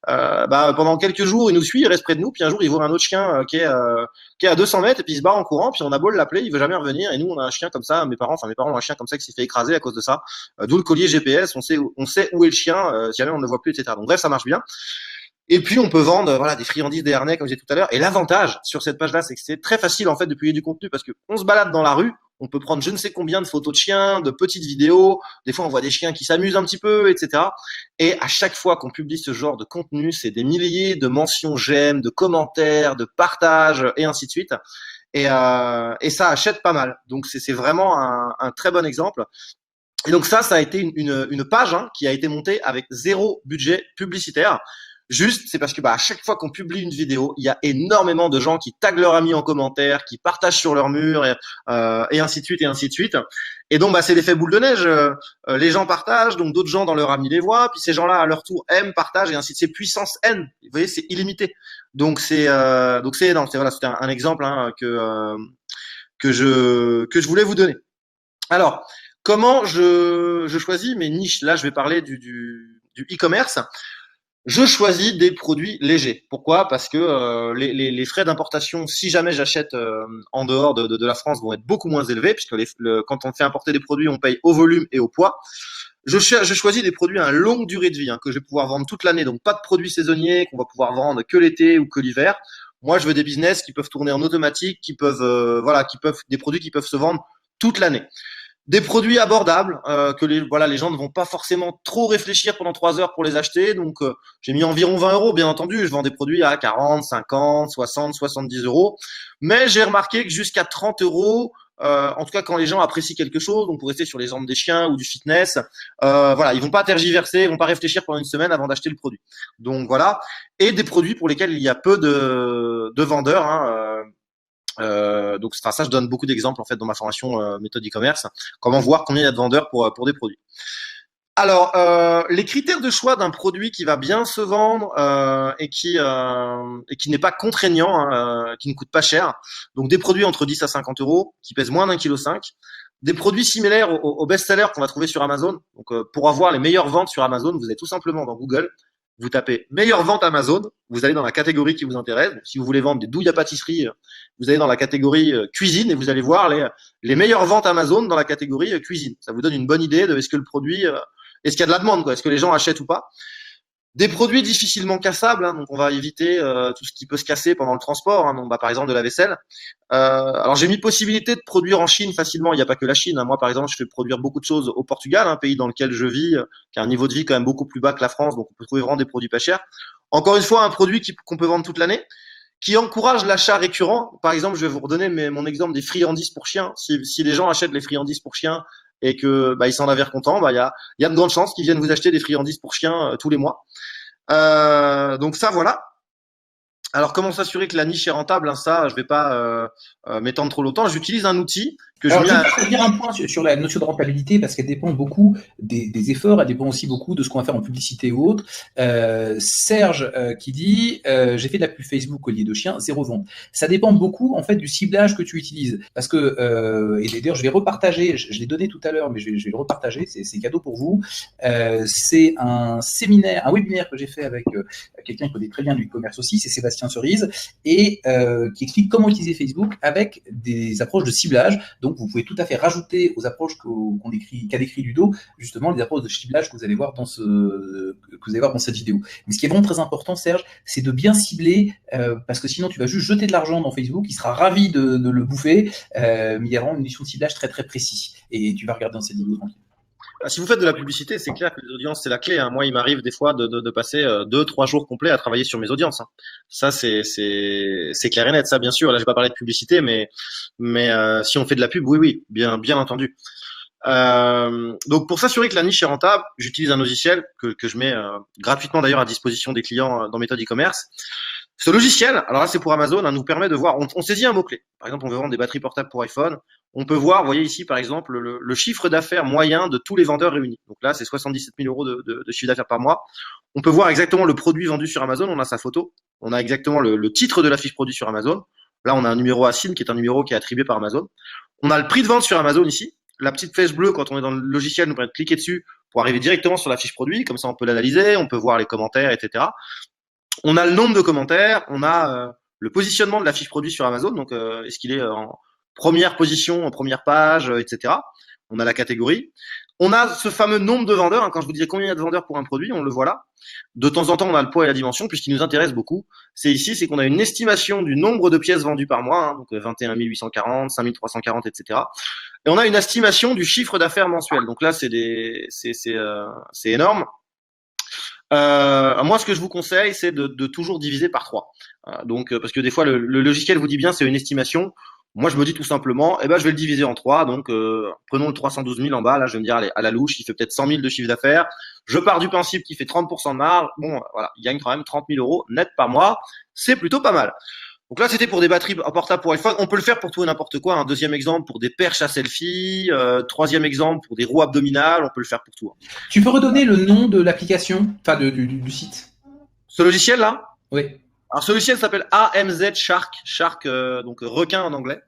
pendant quelques jours il nous suit, il reste près de nous, puis un jour il voit un autre chien qui est à 200 mètres et puis il se barre en courant, puis on a beau l'appeler, il veut jamais revenir. Et nous on a un chien comme ça, mes parents ont un chien comme ça qui s'est fait écraser à cause de ça. D'où le collier GPS, on sait où est le chien si jamais on ne le voit plus, etc. Donc bref, ça marche bien. Et puis on peut vendre des friandises, des harnais comme j'ai dit tout à l'heure. Et l'avantage sur cette page-là, c'est que c'est très facile en fait de publier du contenu parce que on se balade dans la rue, on peut prendre je ne sais combien de photos de chiens, de petites vidéos. Des fois on voit des chiens qui s'amusent un petit peu, etc. Et à chaque fois qu'on publie ce genre de contenu, c'est des milliers de mentions j'aime, de commentaires, de partages et ainsi de suite. Et ça achète pas mal. Donc c'est vraiment un très bon exemple. Et donc ça a été une page qui a été montée avec zéro budget publicitaire. Juste, c'est parce que à chaque fois qu'on publie une vidéo, il y a énormément de gens qui taguent leurs amis en commentaire, qui partagent sur leur mur et ainsi de suite et ainsi de suite. Et donc c'est l'effet boule de neige. Les gens partagent, donc d'autres gens dans leur ami les voient, puis ces gens-là à leur tour aiment, partagent et ainsi de suite. C'est puissance N. Vous voyez, c'est illimité. Donc c'est énorme. C'était un exemple que je voulais vous donner. Alors, comment je choisis mes niches? Là, je vais parler du e-commerce. Je choisis des produits légers. Pourquoi? Parce que les frais d'importation, si jamais j'achète en dehors de la France, vont être beaucoup moins élevés, puisque quand on fait importer des produits, on paye au volume et au poids. Je choisis des produits à longue durée de vie, que je vais pouvoir vendre toute l'année. Donc pas de produits saisonniers qu'on va pouvoir vendre que l'été ou que l'hiver. Moi, je veux des business qui peuvent tourner en automatique, des produits qui peuvent se vendre toute l'année. Des produits abordables que les gens ne vont pas forcément trop réfléchir pendant 3 heures pour les acheter. Donc j'ai mis environ 20 euros, bien entendu. Je vends des produits à 40, 50, 60, 70 euros. Mais j'ai remarqué que jusqu'à 30 euros, en tout cas quand les gens apprécient quelque chose, donc pour rester sur les jambes des chiens ou du fitness, ils vont pas tergiverser, ils vont pas réfléchir pendant une semaine avant d'acheter le produit. Donc voilà. Et des produits pour lesquels il y a peu de vendeurs. Donc ça, je donne beaucoup d'exemples en fait dans ma formation méthode e-commerce. Comment voir combien il y a de vendeurs pour des produits. Alors, les critères de choix d'un produit qui va bien se vendre et qui n'est pas contraignant, qui ne coûte pas cher. Donc des produits entre 10 à 50 euros, qui pèsent moins d'1,5 kg. Des produits similaires aux best-sellers qu'on va trouver sur Amazon. Donc pour avoir les meilleures ventes sur Amazon, vous allez tout simplement dans Google. Vous tapez meilleure vente Amazon, vous allez dans la catégorie qui vous intéresse. Si vous voulez vendre des douilles à pâtisserie, vous allez dans la catégorie cuisine et vous allez voir les meilleures ventes Amazon dans la catégorie cuisine. Ça vous donne une bonne idée de est-ce que le produit, est-ce qu'il y a de la demande, est-ce que les gens achètent ou pas. Des produits difficilement cassables, donc on va éviter tout ce qui peut se casser pendant le transport, donc par exemple de la vaisselle. Alors j'ai mis possibilité de produire en Chine facilement, il n'y a pas que la Chine. Moi par exemple je fais produire beaucoup de choses au Portugal, un pays dans lequel je vis, qui a un niveau de vie quand même beaucoup plus bas que la France, donc on peut trouver vraiment des produits pas chers. Encore une fois, un produit qu'on peut vendre toute l'année, qui encourage l'achat récurrent. Par exemple, je vais vous redonner mon exemple des friandises pour chiens. Si les gens achètent les friandises pour chiens et que ils s'en avèrent contents, il y a de grandes chances qu'ils viennent vous acheter des friandises pour chiens tous les mois. Donc ça, voilà. Alors, comment s'assurer que la niche est rentable? Ça, je vais pas m'étendre trop longtemps. J'utilise un outil que je Alors, mets je à... vais dire un point sur la notion de rentabilité parce qu'elle dépend beaucoup des efforts, elle dépend aussi beaucoup de ce qu'on va faire en publicité ou autre. Serge qui dit j'ai fait de la pub Facebook collier de chien, 0 vente. Ça dépend beaucoup en fait du ciblage que tu utilises parce que et d'ailleurs je vais repartager, je l'ai donné tout à l'heure mais je vais le repartager, c'est cadeau pour vous. C'est un séminaire, un webinaire que j'ai fait avec quelqu'un qui connaît très bien du e-commerce aussi, c'est Sébastien Cerise et qui explique comment utiliser Facebook avec des approches de ciblage. Donc, vous pouvez tout à fait rajouter aux approches qu'a décrit Ludo, justement, les approches de ciblage que vous allez voir dans cette vidéo. Mais ce qui est vraiment très important, Serge, c'est de bien cibler, parce que sinon, tu vas juste jeter de l'argent dans Facebook, il sera ravi de le bouffer, mais il y a vraiment une notion de ciblage très, très précis. Et tu vas regarder dans cette vidéo tranquille. Si vous faites de la publicité, c'est clair que les audiences, c'est la clé. Hein. Moi, il m'arrive des fois de passer 2-3 jours complets à travailler sur mes audiences. Hein. Ça, c'est clair et net. Ça, bien sûr. Là, je vais pas parler de publicité, mais si on fait de la pub, oui, bien entendu. Donc, pour s'assurer que la niche est rentable, j'utilise un logiciel que je mets gratuitement d'ailleurs à disposition des clients dans méthode e-commerce. Ce logiciel, alors là c'est pour Amazon, nous permet de voir, on saisit un mot-clé. Par exemple, on veut vendre des batteries portables pour iPhone. On peut voir, vous voyez ici par exemple, le chiffre d'affaires moyen de tous les vendeurs réunis. Donc là, c'est 77 000 euros de chiffre d'affaires par mois. On peut voir exactement le produit vendu sur Amazon, on a sa photo. On a exactement le titre de la fiche produit sur Amazon. Là, on a un numéro ASIN qui est un numéro qui est attribué par Amazon. On a le prix de vente sur Amazon ici. La petite flèche bleue, quand on est dans le logiciel, nous permet de cliquer dessus pour arriver directement sur la fiche produit. Comme ça, on peut l'analyser, on peut voir les commentaires, etc. On a le nombre de commentaires, on a le positionnement de la fiche produit sur Amazon, donc est-ce qu'il est en première position, en première page, etc. On a la catégorie. On a ce fameux nombre de vendeurs, hein, quand je vous disais combien il y a de vendeurs pour un produit, on le voit là. De temps en temps, on a le poids et la dimension, puisqu'il nous intéresse beaucoup. C'est ici, c'est qu'on a une estimation du nombre de pièces vendues par mois, hein, donc 21 840, 5 340, etc. Et on a une estimation du chiffre d'affaires mensuel. Donc là, c'est énorme. Moi, ce que je vous conseille, c'est de toujours diviser par 3. Donc, parce que des fois, le logiciel vous dit bien, c'est une estimation. Moi, je me dis tout simplement, je vais le diviser en 3. Donc, prenons le 312 000 en bas. Là, je vais me dire, allez, à la louche, il fait peut-être 100 000 de chiffre d'affaires. Je pars du principe qu'il fait 30% de marge. Bon, voilà, il gagne quand même 30 000 euros net par mois. C'est plutôt pas mal. Donc là, c'était pour des batteries portables pour iPhone. On peut le faire pour tout et n'importe quoi. Un deuxième exemple pour des perches à selfie. Troisième exemple pour des roues abdominales. On peut le faire pour tout. Hein. Tu peux redonner le nom de l'application, enfin du site? Ce logiciel-là? Oui. Alors, ce logiciel s'appelle AMZ Shark, donc requin en anglais.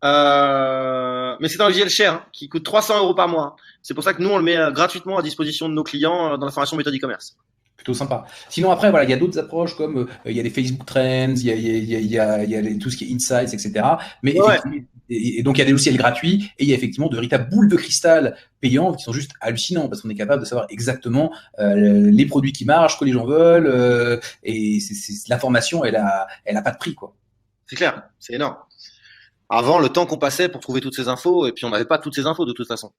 Mais c'est un logiciel cher, hein, qui coûte 300 euros par mois. Hein. C'est pour ça que nous, on le met gratuitement à disposition de nos clients dans la formation méthode e-commerce. Plutôt sympa. Sinon après voilà, il y a d'autres approches comme il y a les Facebook Trends, il y a tout ce qui est Insights, etc. Mais et donc il y a des logiciels gratuits et il y a effectivement de véritables boules de cristal payants qui sont juste hallucinants parce qu'on est capable de savoir exactement les produits qui marchent, que les gens veulent et l'information elle a pas de prix quoi. C'est clair, c'est énorme. Avant, le temps qu'on passait pour trouver toutes ces infos et puis on n'avait pas toutes ces infos de toute façon.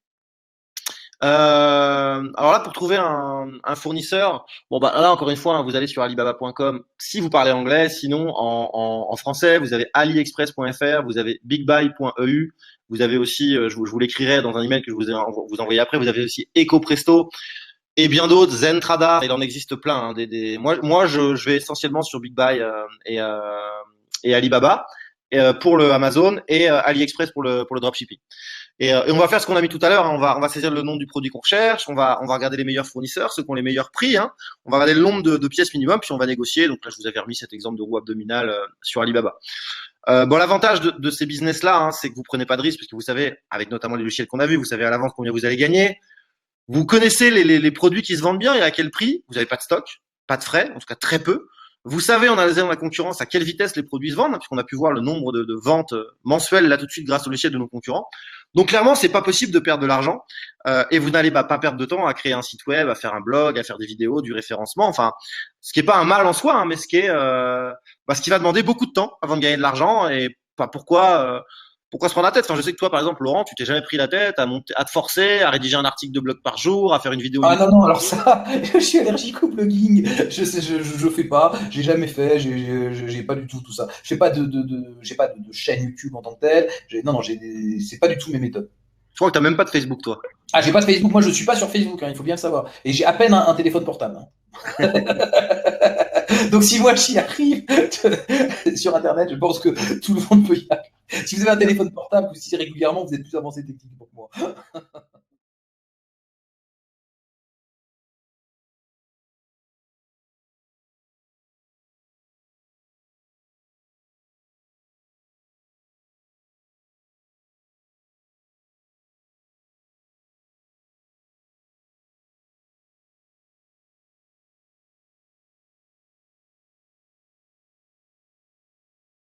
Alors là, pour trouver un fournisseur, bon bah là encore une fois, hein, vous allez sur alibaba.com si vous parlez anglais. Sinon, en français, vous avez aliexpress.fr, vous avez bigbuy.eu, vous avez aussi, je vous l'écrirai dans un email que je vous envoyer après. Vous avez aussi EcoPresto et bien d'autres, Zentrada. Il en existe plein. Hein, moi, je vais essentiellement sur BigBuy et Alibaba pour le Amazon et AliExpress pour le dropshipping. Et on va faire ce qu'on a mis tout à l'heure. Hein. On va saisir le nom du produit qu'on recherche. On va regarder les meilleurs fournisseurs, ceux qui ont les meilleurs prix. Hein. On va regarder le nombre de pièces minimum, puis on va négocier. Donc là, je vous avais remis cet exemple de roue abdominale sur Alibaba. Bon, l'avantage de ces business-là, hein, c'est que vous prenez pas de risque, parce que vous savez, avec notamment les logiciels qu'on a vus, vous savez à l'avance combien vous allez gagner. Vous connaissez les produits qui se vendent bien et à quel prix. Vous n'avez pas de stock, pas de frais, en tout cas très peu. Vous savez, en analysant la concurrence, à quelle vitesse les produits se vendent, puisqu'on a pu voir le nombre de ventes mensuelles là tout de suite grâce au logiciel de nos concurrents. Donc clairement, c'est pas possible de perdre de l'argent et vous n'allez pas perdre de temps à créer un site web, à faire un blog, à faire des vidéos, du référencement. Enfin, ce qui est pas un mal en soi, hein, mais ce qui va demander beaucoup de temps avant de gagner de l'argent. Et pourquoi se prendre la tête? Enfin, je sais que toi, par exemple, Laurent, tu t'es jamais pris la tête à te forcer, à rédiger un article de blog par jour, à faire une vidéo. Ah non, alors ça, je suis allergique au blogging. Je fais pas, j'ai jamais fait, j'ai pas du tout ça. J'ai pas j'ai pas de chaîne YouTube en tant que telle. C'est pas du tout mes méthodes. Je crois que t'as même pas de Facebook, toi. Ah, j'ai pas de Facebook. Moi, je suis pas sur Facebook, hein, il faut bien le savoir. Et j'ai à peine un téléphone portable. Hein. Donc si moi j'y arrive sur Internet, je pense que tout le monde peut y arriver. Si vous avez un téléphone portable, ou si régulièrement vous êtes plus avancé techniquement que moi.